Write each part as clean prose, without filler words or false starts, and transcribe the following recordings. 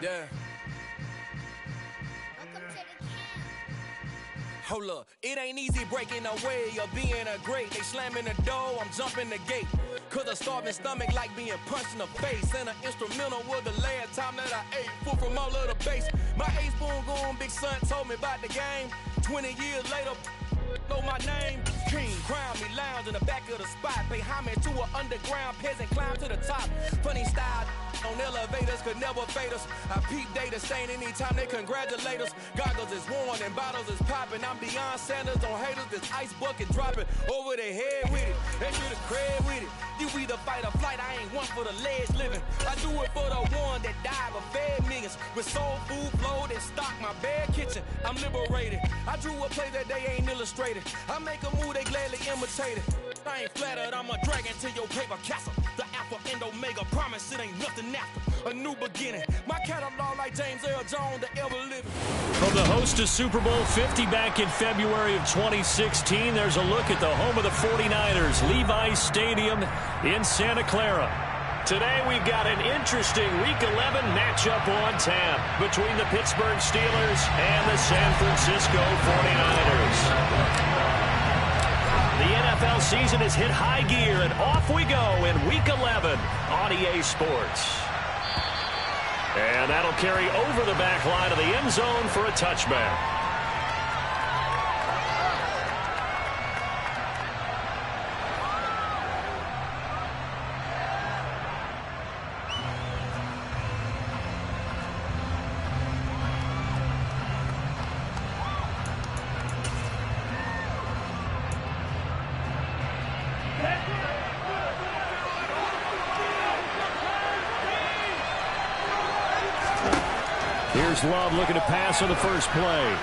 Yeah. Hold up, it ain't easy breaking away or being a great. They slamming the door, I'm jumping the gate. Cause a starving stomach like being punched in the face. And an instrumental was the last time that I ate. Food from all of the base. My ace boom goon, big son told me about the game. 20 years later, know my name. King, crown me, lounge in the back of the spot. Pay homage to an underground peasant, climb to the top. Funny style on elevators could never fade us. I peep data stain anytime they congratulate us. Goggles is worn and bottles is popping. I'm beyond Sanders on haters, this ice bucket dropping over their head with it. They should have cred with it. You either fight or flight, I ain't one for the ledge living. I do it for the one that died but fed millions. With soul food flowed and stocked my bare kitchen. I'm liberated. I drew a play that they ain't illustrated. I make a move, they gladly imitate it. I ain't flattered, I'm a dragon to your paper castle. The Alpha and Omega, promise it ain't nothing after. A new beginning. My catalog like James Earl Jones, the ever living. From the host of Super Bowl 50 back in February of 2016, there's a look at the home of the 49ers, Levi's Stadium in Santa Clara. Today we've got an interesting Week 11 matchup on tap between the Pittsburgh Steelers and the San Francisco 49ers. The NFL season has hit high gear, and off we go in Week 11 on EA Sports. And that'll carry over the back line of the end zone for a touchback. Here's Love looking to pass on the first play.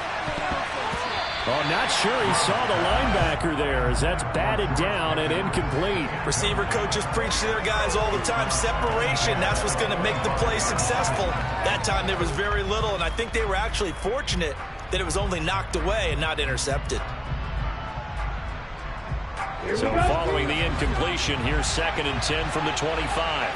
Oh, not sure he saw the linebacker there as that's batted down and incomplete. Receiver coaches preach to their guys all the time. Separation, that's what's going to make the play successful. That time there was very little, and I think they were actually fortunate that it was only knocked away and not intercepted. So following the incompletion, here's 2nd and 10 from the 25.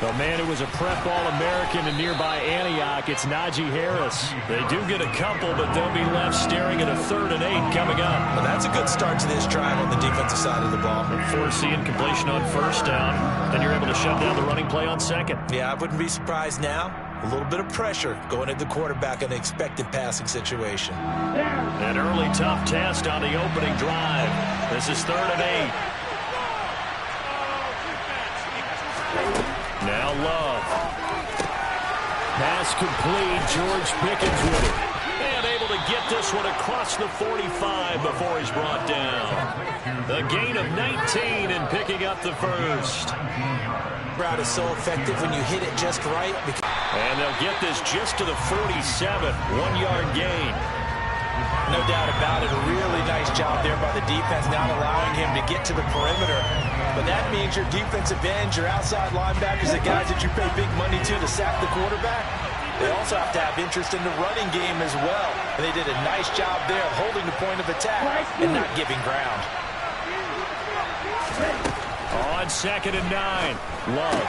The man who was a prep All-American in nearby Antioch, it's Najee Harris. They do get a couple, but they'll be left staring at a 3rd and 8 coming up. Well, that's a good start to this drive on the defensive side of the ball. And force the incompletion on 1st down, then you're able to shut down the running play on 2nd. Yeah, I wouldn't be surprised now. A little bit of pressure going at the quarterback in an expected passing situation. An early tough test on the opening drive. This is 3rd and 8. Now Love. Pass complete. George Pickens with it. And able to get this one across the 45 before he's brought down. A gain of 19 and picking up the first. Route is so effective when you hit it just right. And they'll get this just to the 47. 1-yard gain. No doubt about it. A really nice job there by the defense, not allowing him to get to the perimeter. But that means your defensive ends, your outside linebackers, the guys that you pay big money to sack the quarterback, they also have to have interest in the running game as well. And they did a nice job there of holding the point of attack and not giving ground. On 2nd and 9, Love.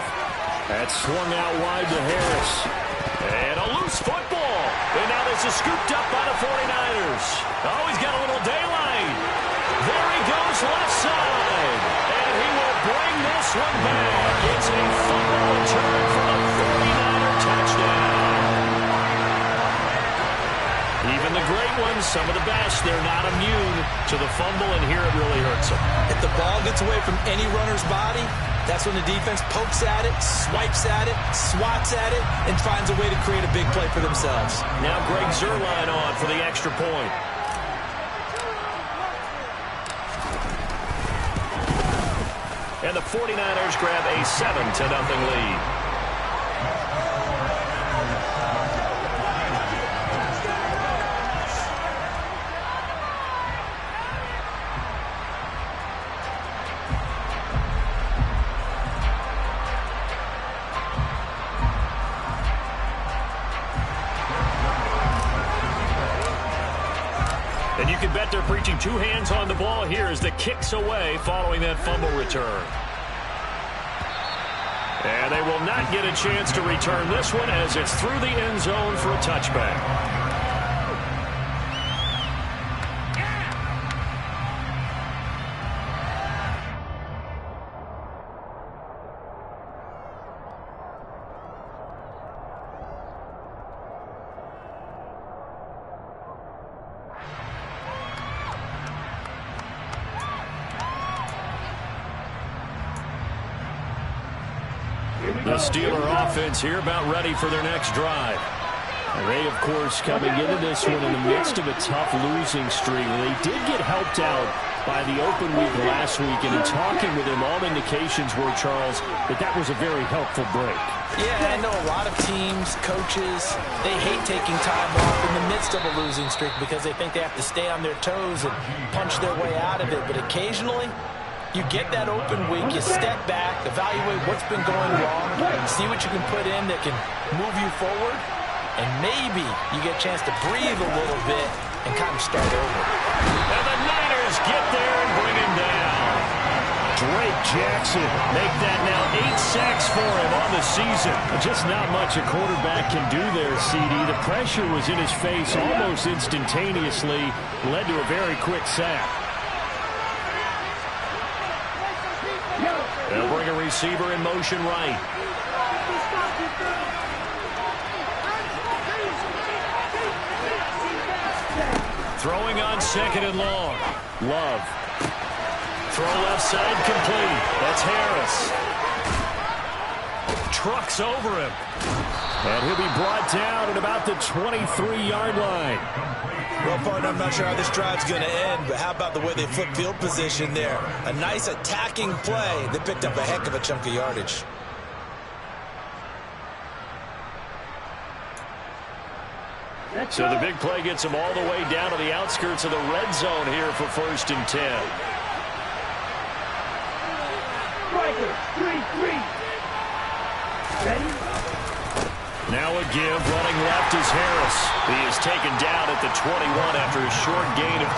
That's swung out wide to Harris. And a loose football. And now this is scooped up by the 49ers. Oh, he's got a little daylight. There he goes left side. And he will bring this one back. It's a fumble return for a 49er touchdown. Even the great ones, some of the best, they're not immune to the fumble, and here it really hurts them. If the ball gets away from any runner's body, that's when the defense pokes at it, swipes at it, swats at it, and finds a way to create a big play for themselves. Now Greg Zuerlein on for the extra point. And the 49ers grab a 7-0 lead. And you can bet they're preaching 2 hands on the ball here as the kick's away following that fumble return. And they will not get a chance to return this one as it's through the end zone for a touchback. The Steeler offense here about ready for their next drive. They, of course, coming into this one in the midst of a tough losing streak. They did get helped out by the open week last week, and in talking with him, all indications were, Charles, that was a very helpful break. Yeah, I know a lot of teams, coaches, they hate taking time off in the midst of a losing streak because they think they have to stay on their toes and punch their way out of it. But occasionally, you get that open week, you step back, evaluate what's been going wrong, see what you can put in that can move you forward, and maybe you get a chance to breathe a little bit and kind of start over. And the Niners get there and bring him down. Drake Jackson make that now 8 sacks for him on the season. Just not much a quarterback can do there, CD. The pressure was in his face almost instantaneously, led to a very quick sack. They'll bring a receiver in motion right. Throwing on second and long. Love. Throw left side complete. That's Harris. Trucks over him. And he'll be brought down at about the 23-yard line. Well, partner, I'm not sure how this drive's going to end, but how about the way they flip field position there? A nice attacking play. They picked up a heck of a chunk of yardage. So the big play gets them all the way down to the outskirts of the red zone here for 1st and 10. Striker, 3-3. Ready? Now a give, running left is Harris. He is taken down at the 21 after a short gain of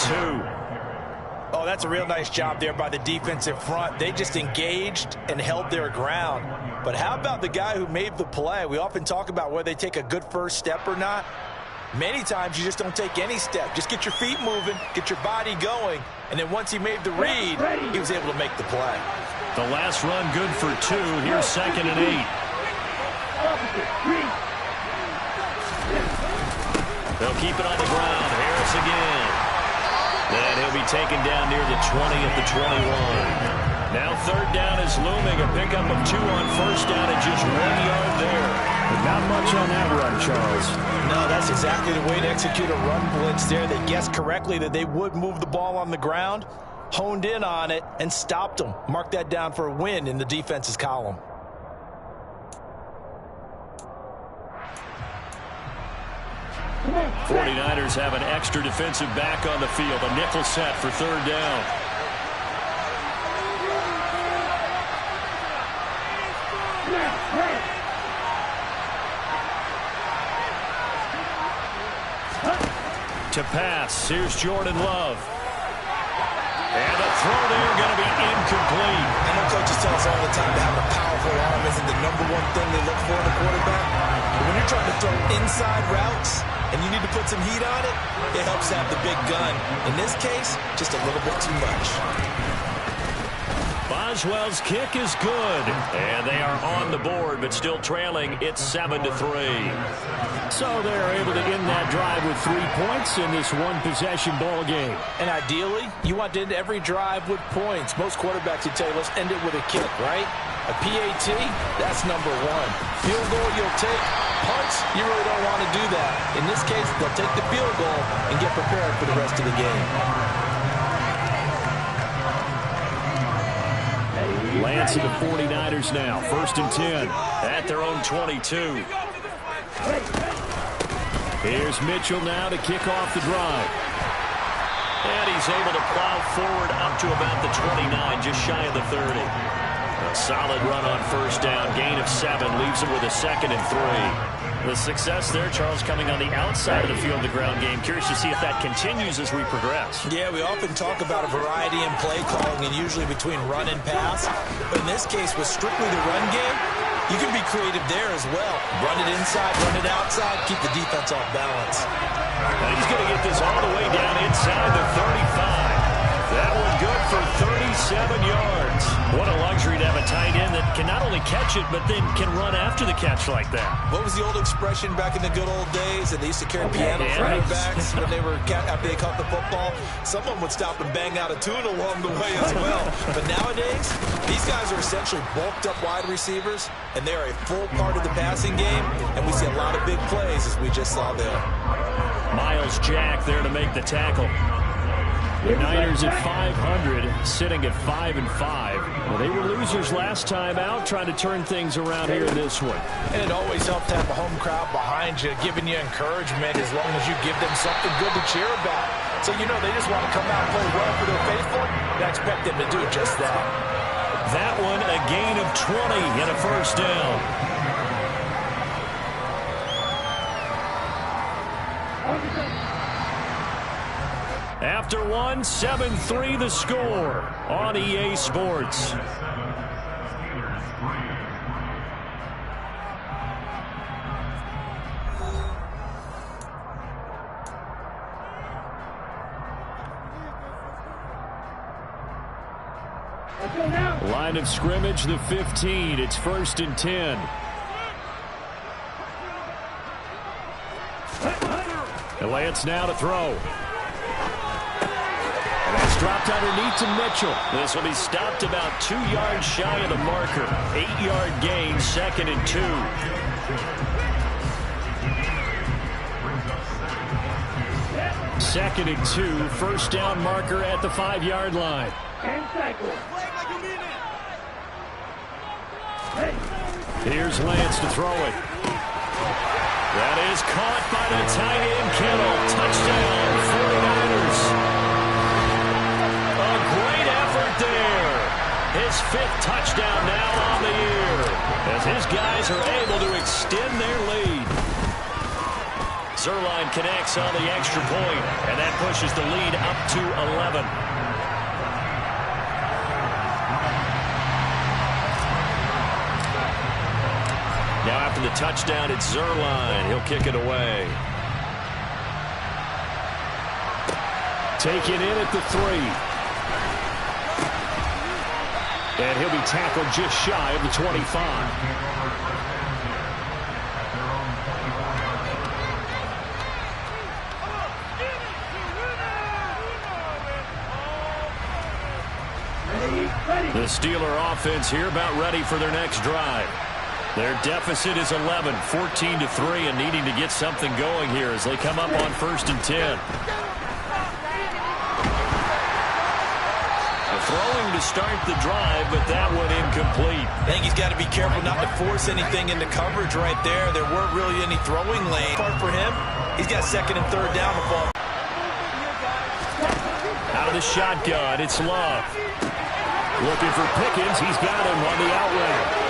2. Oh, that's a real nice job there by the defensive front. They just engaged and held their ground. But how about the guy who made the play? We often talk about whether they take a good first step or not. Many times you just don't take any step. Just get your feet moving, get your body going, and then once he made the read, he was able to make the play. The last run good for 2. Here's 2nd and 8. They'll keep it on the ground. Harris again. Then he'll be taken down near the 20 at the 21. Now 3rd down is looming. A pickup of 2 on 1st down and just 1 yard there. But not much on that run, Charles. No, that's exactly the way to execute a run blitz there. They guessed correctly that they would move the ball on the ground, honed in on it, and stopped them. Mark that down for a win in the defense's column. The 49ers have an extra defensive back on the field. A nickel set for 3rd down. To pass, here's Jordan Love. And a throw there going to be incomplete. I know coaches tell us all the time that having a powerful arm isn't the #1 thing they look for in a quarterback. But when you're trying to throw inside routes and you need to put some heat on it, it helps have the big gun. In this case, just a little bit too much. Boswell's kick is good. And they are on the board, but still trailing. It's 7-3. So they're able to end that drive with 3 points in this one-possession ball game. And ideally, you want to end every drive with points. Most quarterbacks would tell you, let's end it with a kick, right? A PAT, that's #1. Field goal you'll take. Punts, you really don't want to do that. In this case, they'll take the field goal and get prepared for the rest of the game. Lance and the 49ers now. 1st and 10 at their own 22. Here's Mitchell now to kick off the drive. And he's able to plow forward up to about the 29, just shy of the 30. A solid run on 1st down. Gain of 7 leaves him with a 2nd and 3. The success there, Charles, coming on the outside of the field, the ground game. Curious to see if that continues as we progress. Yeah, we often talk about a variety in play calling and usually between run and pass. But in this case, with strictly the run game, You can be creative there as well. Run it inside, run it outside, keep the defense off balance. And he's going to get this all the way down inside the 35. That one good for 37 yards. What a luxury to have a tight end that can not only catch it, but then can run after the catch like that. What was the old expression back in the good old days that they used to carry piano for their backs when they were after they caught the football? Someone would stop and bang out a tune along the way as well. But nowadays, these guys are essentially bulked up wide receivers, and they're a full part of the passing game, and we see a lot of big plays as we just saw there. Myles Jack there to make the tackle. The Niners at 500, sitting at 5-5. Well, they were losers last time out, trying to turn things around here in this one. And it always helps to have a home crowd behind you, giving you encouragement as long as you give them something good to cheer about. So, you know, they just want to come out and play well for their faithful, and I expect them to do just that. That one, a gain of 20 and a first down. After one, 7-3 the score on EA Sports. Line of scrimmage, the 15. It's 1st and 10. And Lance now to throw. Dropped underneath to Mitchell. This will be stopped about 2 yards shy of the marker. 8-yard gain, 2nd and 2. Second and 2, first down marker at the 5-yard line. Here's Lance to throw it. That is caught by the tight end, Kittle. Touchdown, 49ers. Great effort there. His 5th touchdown now on the year as his guys are able to extend their lead. Zuerlein connects on the extra point, and that pushes the lead up to 11. Now after the touchdown, it's Zuerlein. He'll kick it away. Taken in at the 3. And he'll be tackled just shy of the 25. The Steeler offense here about ready for their next drive. Their deficit is 11, 14-3, and needing to get something going here as they come up on 1st and 10. Throwing to start the drive, but that one incomplete. I think he's got to be careful not to force anything into coverage right there. There weren't really any throwing lane. Part for him, he's got 2nd and 3rd down the ball. Out of the shotgun, it's Love. Looking for Pickens. He's got him on the out route.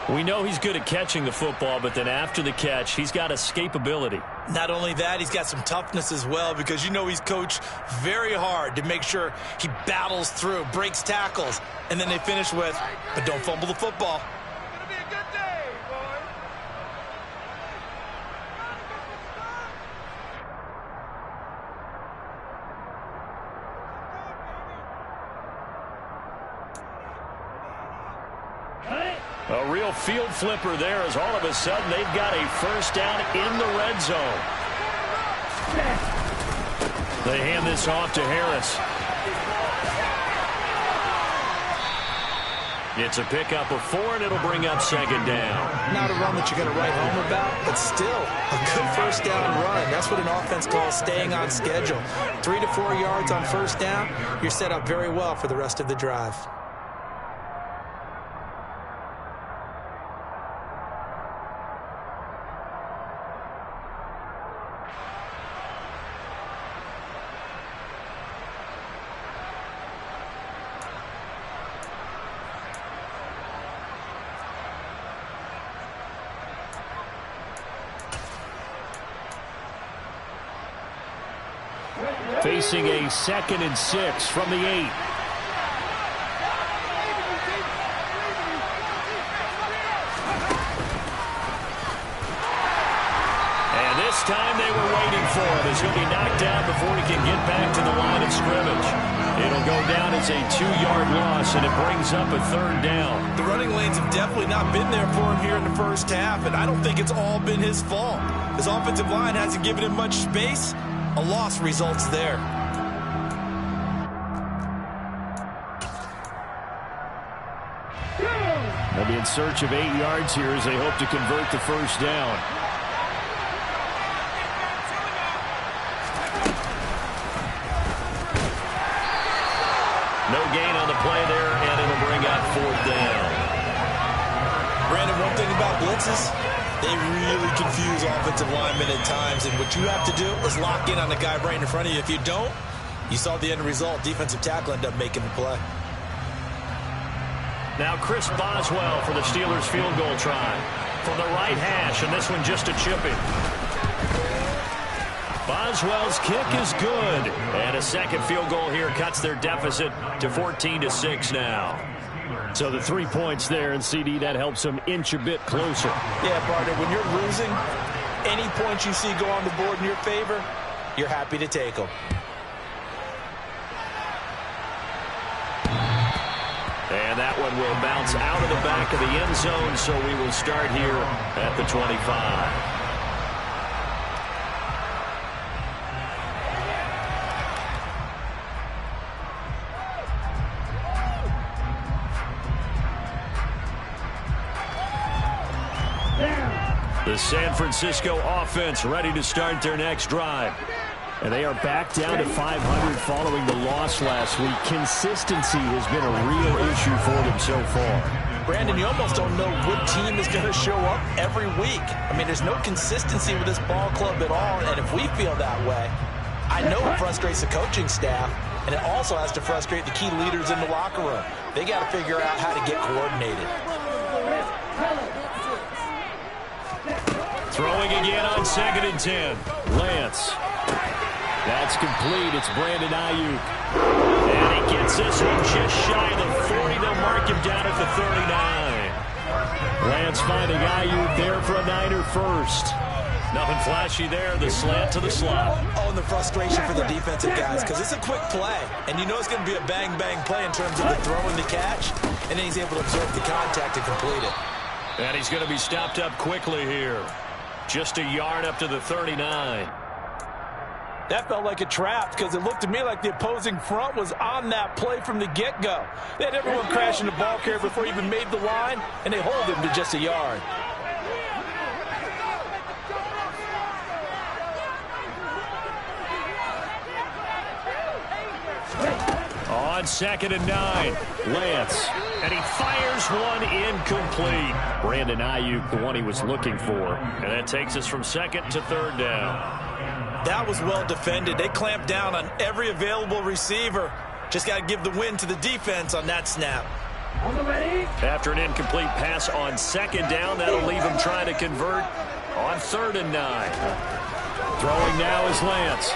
We know he's good at catching the football, but then after the catch, he's got escapability. Not only that, he's got some toughness as well because you know he's coached very hard to make sure he battles through, breaks tackles, and then they finish with, but don't fumble the football. A real field flipper there as all of a sudden they've got a first down in the red zone. They hand this off to Harris. It's a pickup of 4, and it'll bring up 2nd down. Not a run that you're going to write home about, but still a good first down run. That's what an offense calls staying on schedule. 3 to 4 yards on first down, you're set up very well for the rest of the drive. Facing a 2nd and 6 from the 8. time they were waiting for him as he'll be knocked down before he can get back to the line of scrimmage. It'll go down as a 2-yard loss, and it brings up a 3rd down. The running lanes have definitely not been there for him here in the first half, and I don't think it's all been his fault. His offensive line hasn't given him much space. A loss results there. They'll be in search of 8 yards here as they hope to convert the first down. No gain on the play there, and it'll bring out 4th down. Brandon, one thing about blitzes, they really confuse offensive linemen at times, and what you have to do is lock in on the guy right in front of you. If you don't, you saw the end result. Defensive tackle ended up making the play. Now Chris Boswell for the Steelers field goal try from the right hash, and this one just a chipping. Boswell's kick is good, and a second field goal here cuts their deficit to 14-6 now. So the 3 points there, and CD, that helps them inch a bit closer. Yeah, partner, when you're losing, any points you see go on the board in your favor, you're happy to take them. And that one will bounce out of the back of the end zone, so we will start here at the 25. The San Francisco offense ready to start their next drive. And they are back down to 500 following the loss last week. Consistency has been a real issue for them so far. Brandon, you almost don't know what team is going to show up every week. I mean, there's no consistency with this ball club at all, and if we feel that way, I know it frustrates the coaching staff, and it also has to frustrate the key leaders in the locker room. They got to figure out how to get coordinated. Throwing again on 2nd and 10. Lance. That's complete. It's Brandon Ayuk. And he gets this one just shy of the 40. They'll mark him down at the 39. Lance finding Ayuk there for a Niner first. Nothing flashy there. The slant to the slot. Oh, and the frustration for the defensive guys, because it's a quick play. And you know it's going to be a bang-bang play in terms of the throw and the catch. And then he's able to absorb the contact and complete it. And he's going to be stopped up quickly here. Just a yard up to the 39. That felt like a trap because it looked to me like the opposing front was on that play from the get-go. They had everyone crashing the ball carrier before he even made the line, and they hold him to just a yard. On 2nd and 9, Lance. And he fires one incomplete. Brandon Ayuk, the one he was looking for. And that takes us from 2nd to 3rd down. That was well defended. They clamped down on every available receiver. Just got to give the win to the defense on that snap. After an incomplete pass on 2nd down, that'll leave him trying to convert on 3rd and 9. Throwing now is Lance.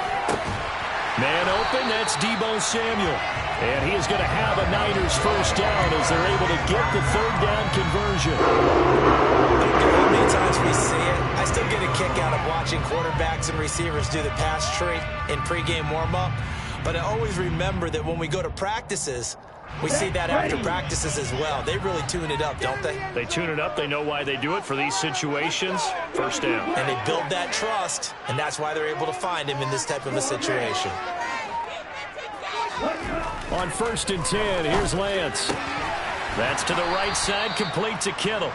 Man open, that's Deebo Samuel. And he is going to have a Niners first down as they're able to get the 3rd down conversion. I don't care how many times we see it, I still get a kick out of watching quarterbacks and receivers do the pass tree in pregame warm-up. But I always remember that when we go to practices, we see that after practices as well. They really tune it up, don't they? They tune it up. They know why they do it for these situations. First down. And they build that trust, and that's why they're able to find him in this type of a situation. On 1st and 10, here's Lance. That's to the right side, complete to Kittle.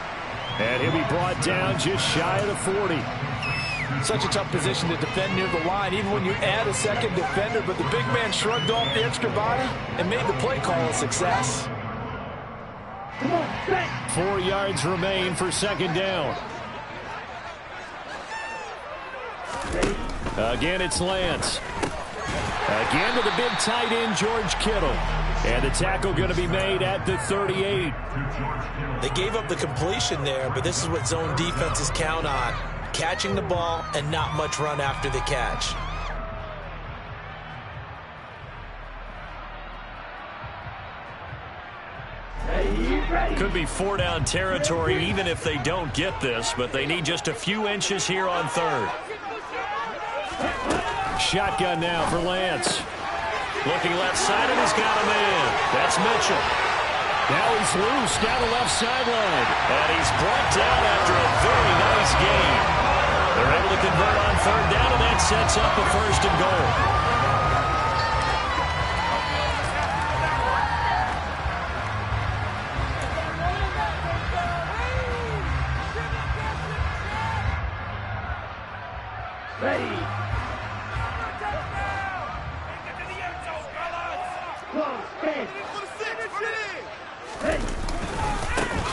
And he'll be brought down just shy of the 40. Such a tough position to defend near the line, even when you add a second defender, but the big man shrugged off the extra body and made the play call a success. 4 yards remain for 2nd down. Again, it's Lance. Again to the big tight end, George Kittle. And the tackle going to be made at the 38. They gave up the completion there, but this is what zone defenses count on. Catching the ball and not much run after the catch. Could be 4-down territory even if they don't get this, but they need just a few inches here on 3rd. shotgun now for Lance. Looking left side, and he's got a man. That's Mitchell. Now he's loose down the left sideline. And he's brought down after a very nice game. They're able to convert on third down, and that sets up a 1st and goal. Ready.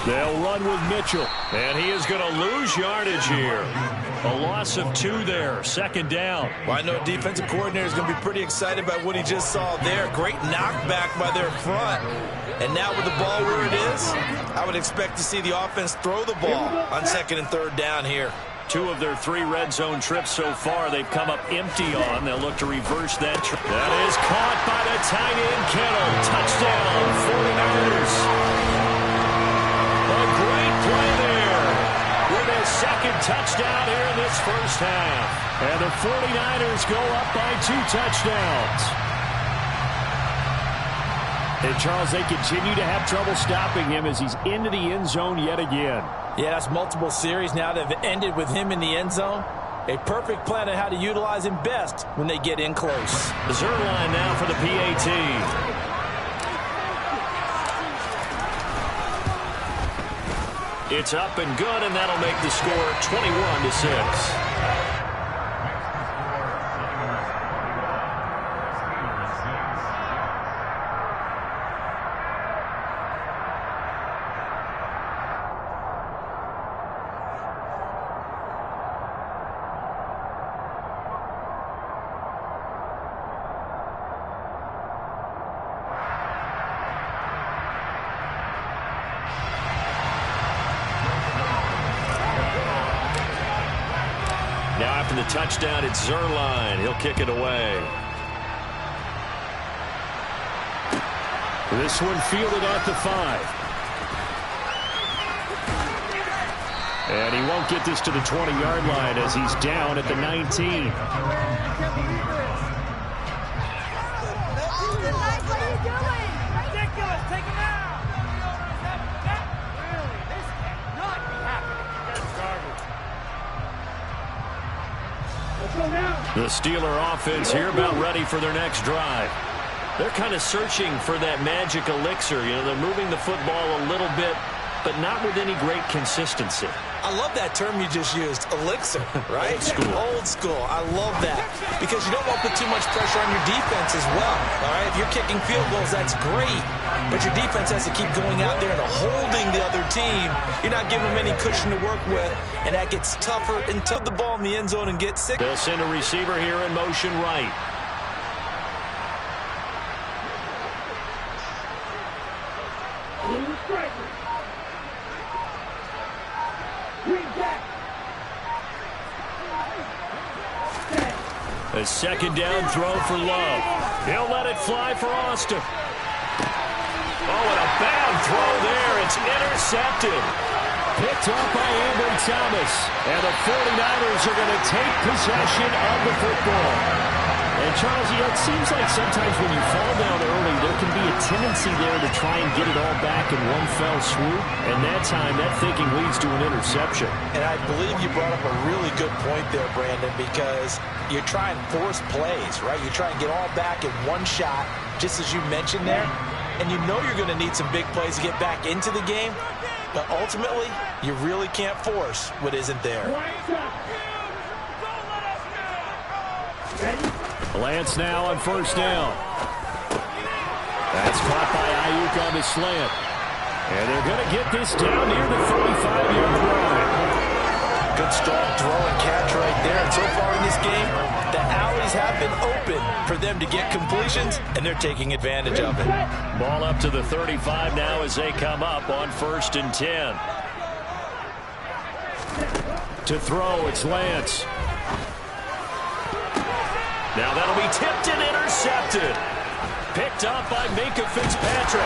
They'll run with Mitchell, and he is going to lose yardage here. A loss of 2 there, 2nd down. Well, I know a defensive coordinator is going to be pretty excited about what he just saw there. Great knockback by their front. And now with the ball where it is, I would expect to see the offense throw the ball on 2nd and 3rd down here. 2 of their 3 red zone trips so far they've come up empty on. They'll look to reverse that trip. That is caught by the tight end, Kittle. Touchdown, 49ers. A great play there with his 2nd touchdown here in this 1st half. And the 49ers go up by 2 touchdowns. And, Charles, they continue to have trouble stopping him as he's into the end zone yet again. Yeah, that's multiple series now that have ended with him in the end zone. A perfect plan on how to utilize him best when they get in close. Zuerlein now for the PAT. It's up and good, and that'll make the score 21-6. Now after the touchdown, it's Zuerlein. He'll kick it away. This one fielded at the 5. And he won't get this to the 20-yard line as he's down at the 19. The Steeler offense here about ready for their next drive. They're kind of searching for that magic elixir. You know, they're moving the football a little bit, but not with any great consistency. I love that term you just used, elixir, right? Old school. Old school. I love that because you don't want to put too much pressure on your defense as well, all right? If you're kicking field goals, that's great, but your defense has to keep going out there and holding the other team. You're not giving them any cushion to work with, and that gets tougher until the ball in the end zone and get sick. They'll send a receiver here in motion right. A 2nd down throw for Love. He'll let it fly for Austin. Oh, and a bad throw there. It's intercepted. Picked up by Ambry Thomas. And the 49ers are going to take possession of the football. And, Charles, you know, it seems like sometimes when you fall down early, there can be a tendency there to try and get it all back in one fell swoop. And that time, that thinking leads to an interception. And I believe you brought up a really good point there, Brandon, because you're trying to force plays, right? You try and get all back in one shot, just as you mentioned there. And you know you're going to need some big plays to get back into the game. But ultimately, you really can't force what isn't there. Lance now on 1st down. That's caught by Ayuk on the slant. And they're going to get this down near the 45-yard line. Good strong throw and catch right there. And so far in this game, the alleys have been open for them to get completions, and they're taking advantage of it. Ball up to the 35 now as they come up on 1st and 10. To throw, it's Lance. Now that'll be tipped and intercepted. Picked up by Minkah Fitzpatrick.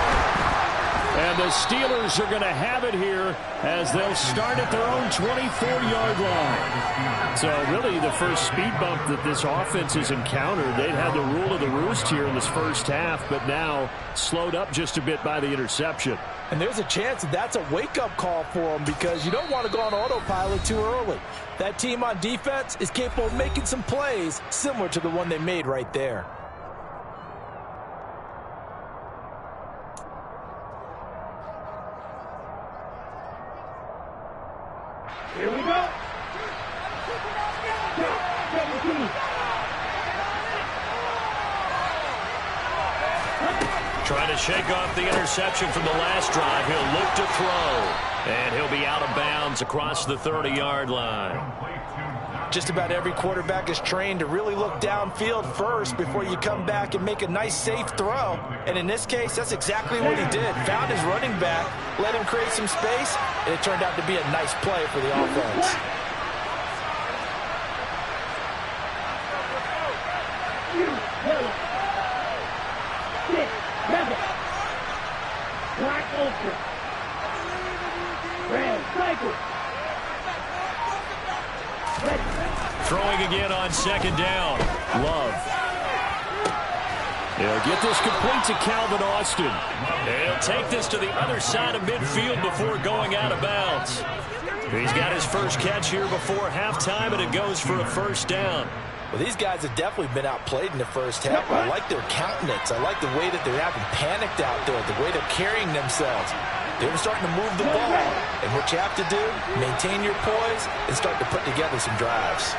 And the Steelers are going to have it here as they'll start at their own 24-yard line. So really the first speed bump that this offense has encountered. They'd had the rule of the roost here in this first half, but now slowed up just a bit by the interception. And there's a chance that that's a wake-up call for them because you don't want to go on autopilot too early. That team on defense is capable of making some plays similar to the one they made right there. Here we go. 17. Trying to shake off the interception from the last drive. He'll look to throw. And he'll be out of bounds across the 30-yard line. Just about every quarterback is trained to really look downfield first before you come back and make a nice, safe throw. And in this case, that's exactly what he did. Found his running back, let him create some space, and it turned out to be a nice play for the offense. Black Ultra. Red Cycle. Throwing again on second down. Love. He'll get this complete to Calvin Austin. He'll take this to the other side of midfield before going out of bounds. He's got his first catch here before halftime, and it goes for a first down. Well, these guys have definitely been outplayed in the first half. I like their countenance. I like the way that they're having panicked out there, the way they're carrying themselves. They're starting to move the ball. And what you have to do, maintain your poise and start to put together some drives.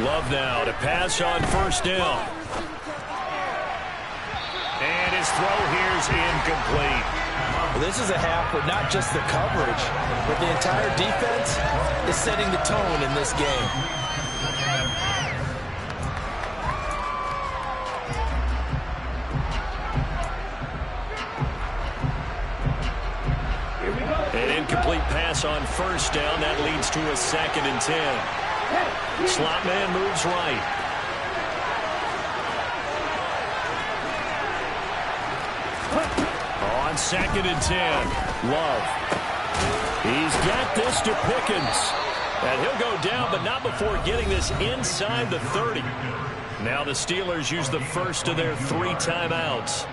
Love now to pass on first down. And his throw here is incomplete. Well, this is a half where not just the coverage, but the entire defense is setting the tone in this game. An incomplete pass on first down. That leads to a 2nd and 10. Slot man moves right. On 2nd and 10, Love. He's got this to Pickens. And he'll go down, but not before getting this inside the 30. Now the Steelers use the first of their 3 timeouts,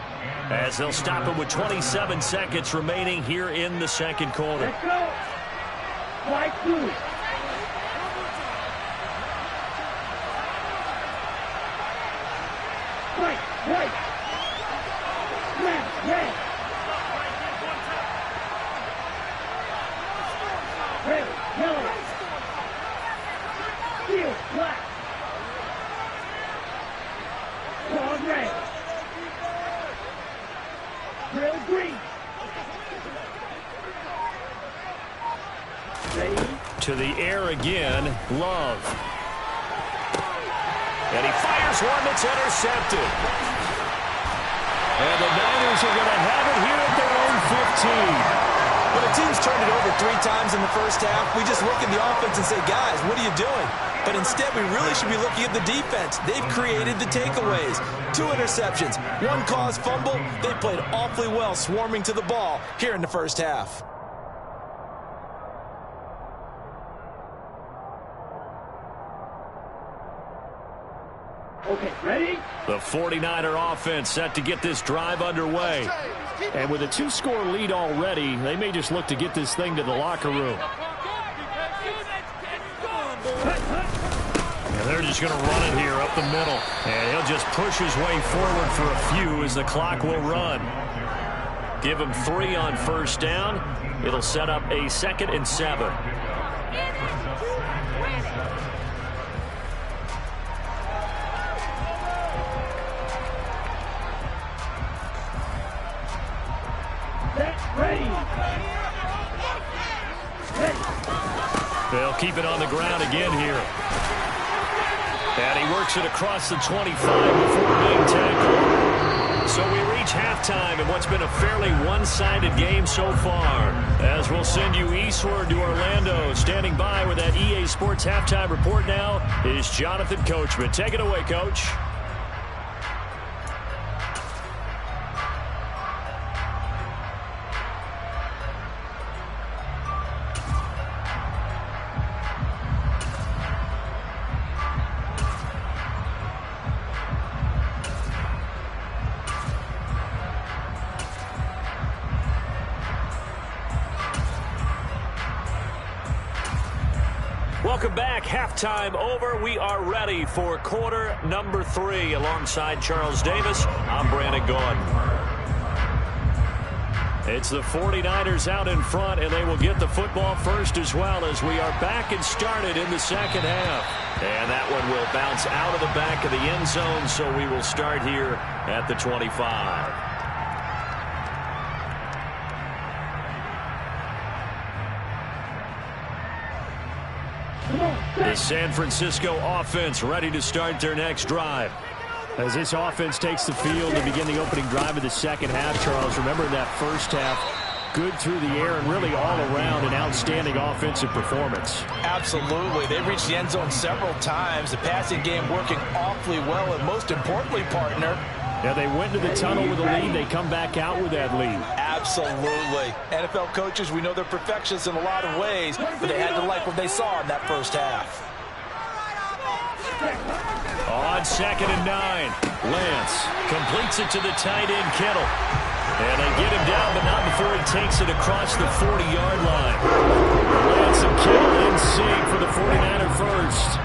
as they'll stop it with 27 seconds remaining here in the second quarter. Let's go. White blue. White. Red. Red, yellow. Steel, black. Long red. Real green. Ready? To the air again, Love. And he fires one that's intercepted. And the Niners are going to have it here at their own 15. When a team's turned it over 3 times in the first half, we just look at the offense and say, guys, what are you doing? But instead, we really should be looking at the defense. They've created the takeaways. 2 interceptions, 1 caused fumble. They played awfully well swarming to the ball here in the first half. Okay, ready? The 49er offense set to get this drive underway. And with a 2-score lead already, they may just look to get this thing to the locker room. And they're just going to run it here up the middle. And he'll just push his way forward for a few as the clock will run. Give him 3 on first down. It'll set up a 2nd and 7. They'll keep it on the ground again here. And he works it across the 25 before being tackled. So we reach halftime in what's been a fairly one-sided game so far. As we'll send you eastward to Orlando. Standing by with that EA Sports halftime report now is Jonathan Coachman. Take it away, Coach. Welcome back. Halftime over. We are ready for quarter number 3. Alongside Charles Davis, I'm Brandon Gaudin. It's the 49ers out in front, and they will get the football first as well as we are back and started in the second half. And that one will bounce out of the back of the end zone, so we will start here at the 25. The San Francisco offense ready to start their next drive. As this offense takes the field to begin the opening drive of the second half, Charles, remember that first half, good through the air and really all around an outstanding offensive performance. Absolutely. They reached the end zone several times. The passing game working awfully well, and most importantly, partner, yeah, they went to the tunnel with a lead. They come back out with that lead. Absolutely. NFL coaches, we know they're perfectionists in a lot of ways, but they had to like what they saw in that first half. On 2nd and 9, Lance completes it to the tight end, Kittle. And they get him down, but not before he takes it across the 40-yard line. Lance and Kittle in sync for the 49er first.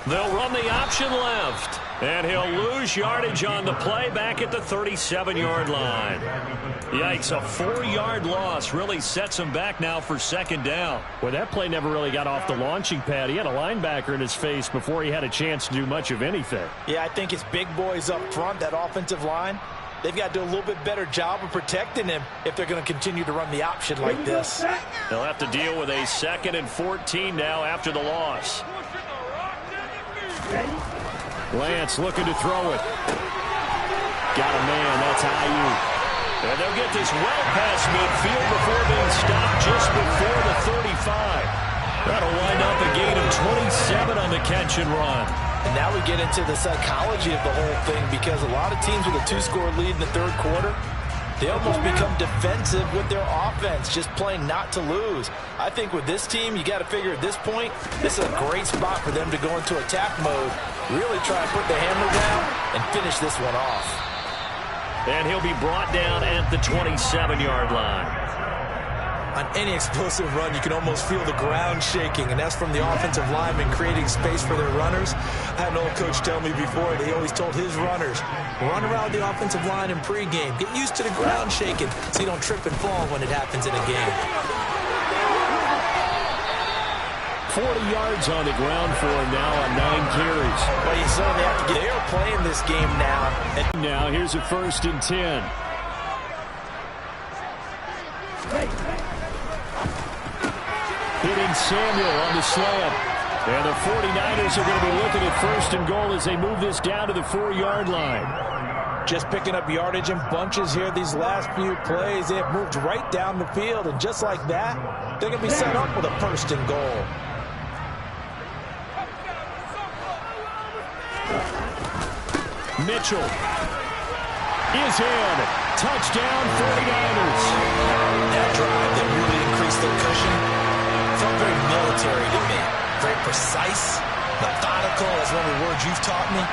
They'll run the option left. And he'll lose yardage on the play back at the 37-yard line. Yikes, a 4-yard loss really sets him back now for second down. Well, that play never really got off the launching pad. He had a linebacker in his face before he had a chance to do much of anything. Yeah, I think it's big boys up front, that offensive line. They've got to do a little bit better job of protecting him if they're going to continue to run the option like this. They'll have to deal with a 2nd and 14 now after the loss. Lance looking to throw it. Got a man. That's Ayuk. And they'll get this well past midfield before being stopped just before the 35. That'll wind up a gain of 27 on the catch and run. And now we get into the psychology of the whole thing, because a lot of teams with a 2-score lead in the third quarter, they almost become defensive with their offense, just playing not to lose. I think with this team, you got to figure at this point, this is a great spot for them to go into attack mode, really try to put the hammer down and finish this one off. And he'll be brought down at the 27-yard line. On any explosive run, you can almost feel the ground shaking, and that's from the offensive linemen creating space for their runners. I had an old coach tell me before, he always told his runners, run around the offensive line in pregame. Get used to the ground shaking so you don't trip and fall when it happens in a game. 40 yards on the ground for him now on 9 carries. Well, you certainly have to get there playing this game now. And now here's a 1st and 10. Hitting Samuel on the slant. And the 49ers are going to be looking at 1st and goal as they move this down to the 4-yard line. Just picking up yardage in bunches here these last few plays. They have moved right down the field, and just like that, they're going to be set up with a 1st and goal. Mitchell is in. Touchdown 49ers. That drive that really increased their cushion felt very military to me. Very precise, methodical, is one of the words you've taught me.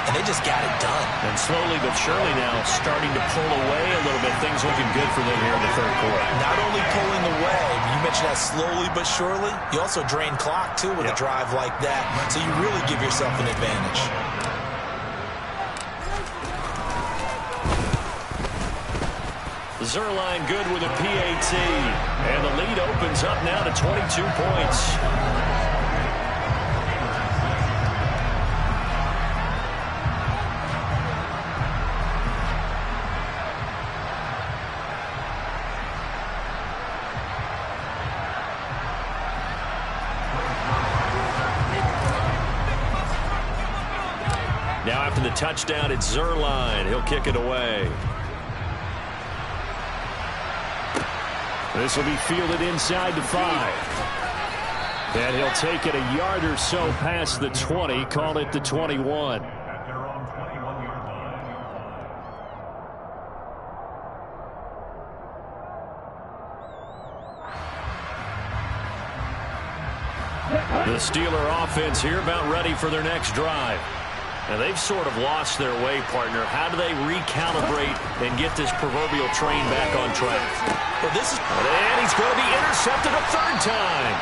And they just got it done. And slowly but surely now starting to pull away a little bit. Things looking good for them here in the third quarter. Not only pulling away, you mentioned that slowly but surely, you also drain clock too with a drive like that. So you really give yourself an advantage. Zuerlein good with a PAT. And the lead opens up now to 22 points. the touchdown, it's Zuerlein. He'll kick it away. This will be fielded inside the 5. And he'll take it a yard or so past the 20, call it the 21. The Steeler offense here about ready for their next drive. Now they've sort of lost their way, partner. How do they recalibrate and get this proverbial train back on track? Well, and he's going to be intercepted a third time.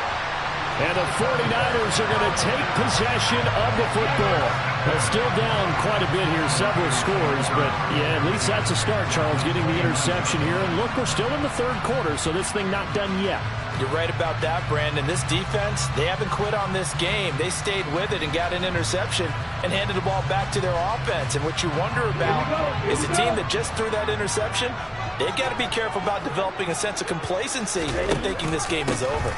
And the 49ers are going to take possession of the football. They're still down quite a bit here, several scores, but yeah, at least that's a start, Charles, getting the interception here. And look, we're still in the third quarter, so this thing not done yet. You're right about that, Brandon. This defense, they haven't quit on this game. They stayed with it and got an interception and handed the ball back to their offense. And what you wonder about is the team that just threw that interception, they've got to be careful about developing a sense of complacency and thinking this game is over.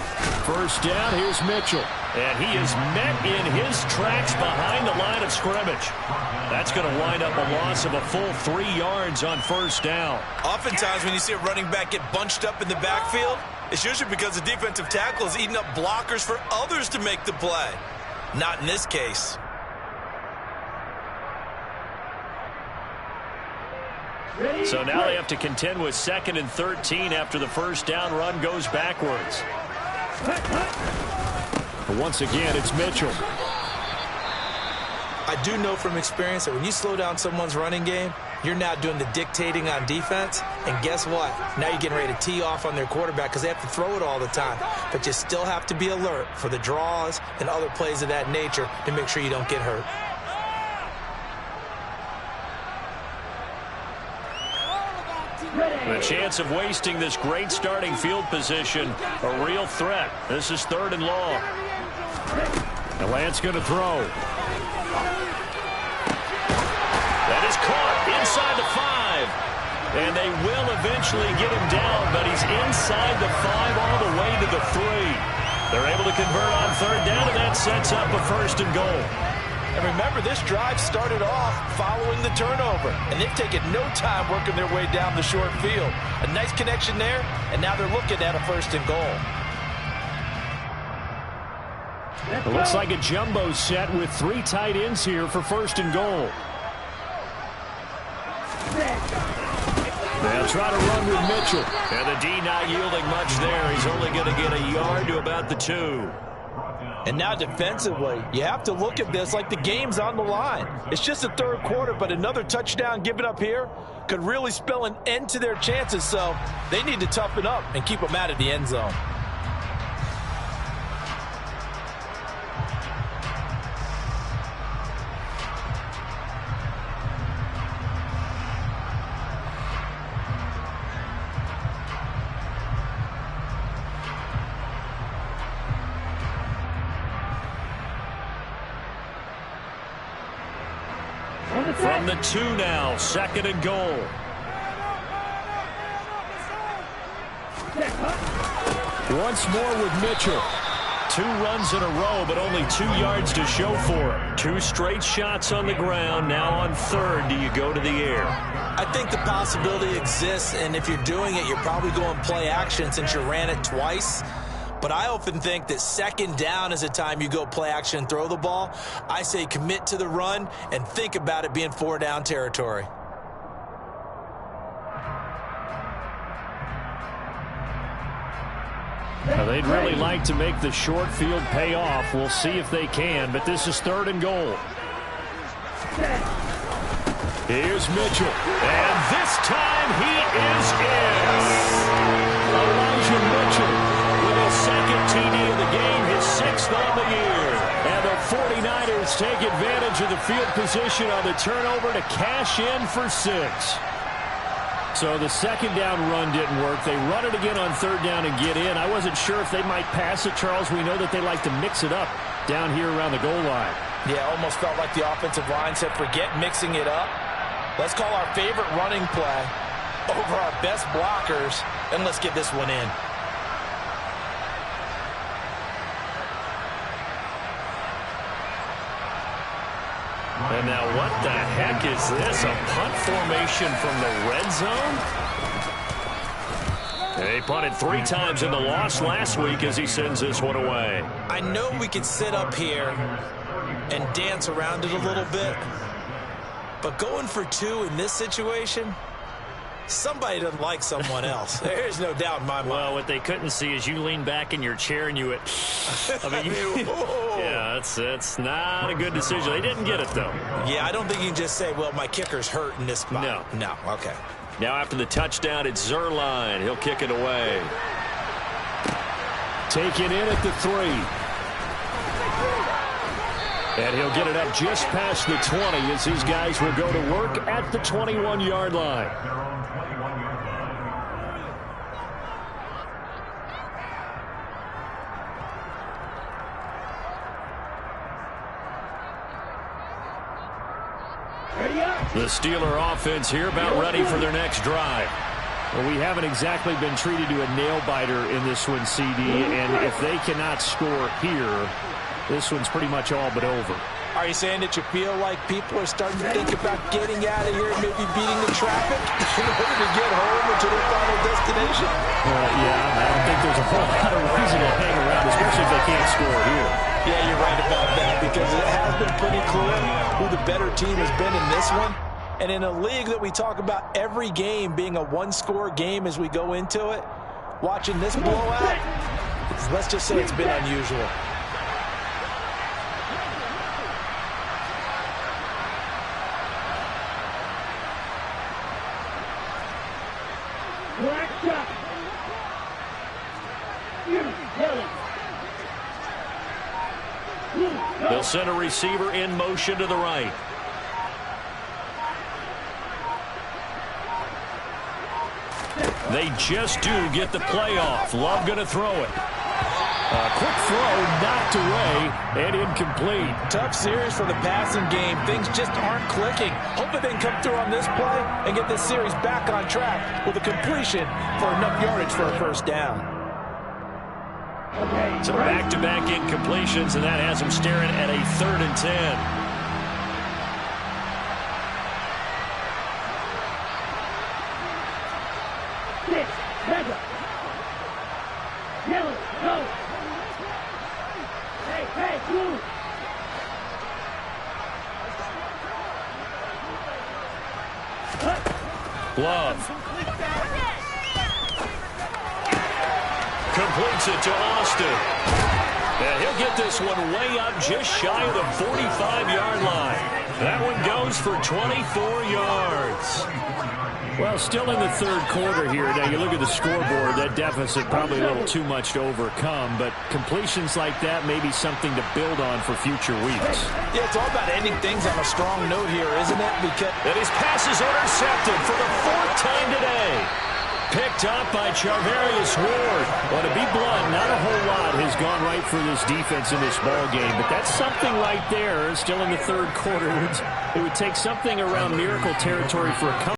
First down, here's Mitchell. And he is met in his tracks behind the line of scrimmage. That's going to wind up a loss of a full 3 yards on first down. Oftentimes when you see a running back get bunched up in the backfield, it's usually because the defensive tackle is eating up blockers for others to make the play. Not in this case. So now they have to contend with 2nd and 13 after the first down run goes backwards. But once again, it's Mitchell. I do know from experience that when you slow down someone's running game, you're now doing the dictating on defense. And guess what? Now you're getting ready to tee off on their quarterback because they have to throw it all the time. But you still have to be alert for the draws and other plays of that nature to make sure you don't get hurt. The chance of wasting this great starting field position, a real threat. This is 3rd and long. And Lance going to throw. That is caught inside the 5. And they will eventually get him down, but he's inside the 5 all the way to the 3. They're able to convert on 3rd down, and that sets up a 1st and goal. And remember, this drive started off following the turnover, and they've taken no time working their way down the short field. A nice connection there, and now they're looking at a 1st and goal. It looks like a jumbo set with 3 tight ends here for 1st and goal. They'll try to run with Mitchell. And the D not yielding much there. He's only going to get a yard to about the 2. And now defensively, you have to look at this like the game's on the line. It's just the 3rd quarter, but another touchdown given up here could really spell an end to their chances. So they need to toughen up and keep them out of the end zone. From the 2 now, 2nd and goal. Once more with Mitchell. 2 runs in a row, but only 2 yards to show for it. 2 straight shots on the ground. Now on 3rd, do you go to the air? I think the possibility exists, and if you're doing it, you're probably going play action since you ran it twice. But I often think that 2nd down is a time you go play action and throw the ball. I say commit to the run and think about it being 4 down territory. Now they'd really like to make the short field pay off. We'll see if they can, but this is 3rd and goal. Here's Mitchell, and this time he is in. Elijah Mitchell with his 2nd TD of the game, his 6th on the year. And the 49ers take advantage of the field position on the turnover to cash in for 6. So the 2nd down run didn't work. They run it again on 3rd down and get in. I wasn't sure if they might pass it, Charles. We know that they like to mix it up down here around the goal line. Yeah, almost felt like the offensive line said, forget mixing it up. Let's call our favorite running play over our best blockers, and let's get this one in. And now what the heck is this? A punt formation from the red zone? They punted 3 times in the loss last week as he sends this one away. I know we can sit up here and dance around it a little bit, but going for 2 in this situation, somebody doesn't like someone else. There's no doubt in my mind. Well, what they couldn't see is you lean back in your chair and you went, I mean, yeah, it's not a good decision. They didn't get it, though. Yeah, I don't think you can just say, well, my kicker's hurt in this spot. No, okay. Now after the touchdown, it's Zuerlein. He'll kick it away. Taken in at the 3. And he'll get it up just past the 20 as his guys will go to work at the 21-yard line. The Steeler offense here about ready for their next drive. Well, we haven't exactly been treated to a nail-biter in this one, CD, and if they cannot score here, this one's pretty much all but over. Are you saying that you feel like people are starting to think about getting out of here and maybe beating the traffic in order to get home or to their final destination? Yeah, I don't think there's a whole lot of reason to hang around, especially if they can't score here. Yeah, you're right about that, because it has been pretty clear who the better team has been in this one. And in a league that we talk about every game being a one-score game as we go into it, watching this blowout, let's just say it's been unusual. Black shot. They'll send a receiver in motion to the right. They just do get the play off. Love going to throw it. A quick throw knocked away and incomplete. Tough series for the passing game. Things just aren't clicking. Hopefully they can come through on this play and get this series back on track with a completion for enough yardage for a first down. So back-to-back incompletions, and that has them staring at a 3rd and 10. Love completes it to Austin. And he'll get this one way up just shy of the 45-yard line. That one goes for 24 yards. Well, still in the 3rd quarter here. Now, you look at the scoreboard, that deficit probably a little too much to overcome, but completions like that may be something to build on for future weeks. Yeah, it's all about ending things on a strong note here, isn't it? Because and his pass is intercepted for the 4th time today. Picked up by Charvarius Ward. Well, to be blunt, not a whole lot has gone right for this defense in this ball game, but that's something right there. Still in the 3rd quarter. It would take something around miracle territory for a comeback.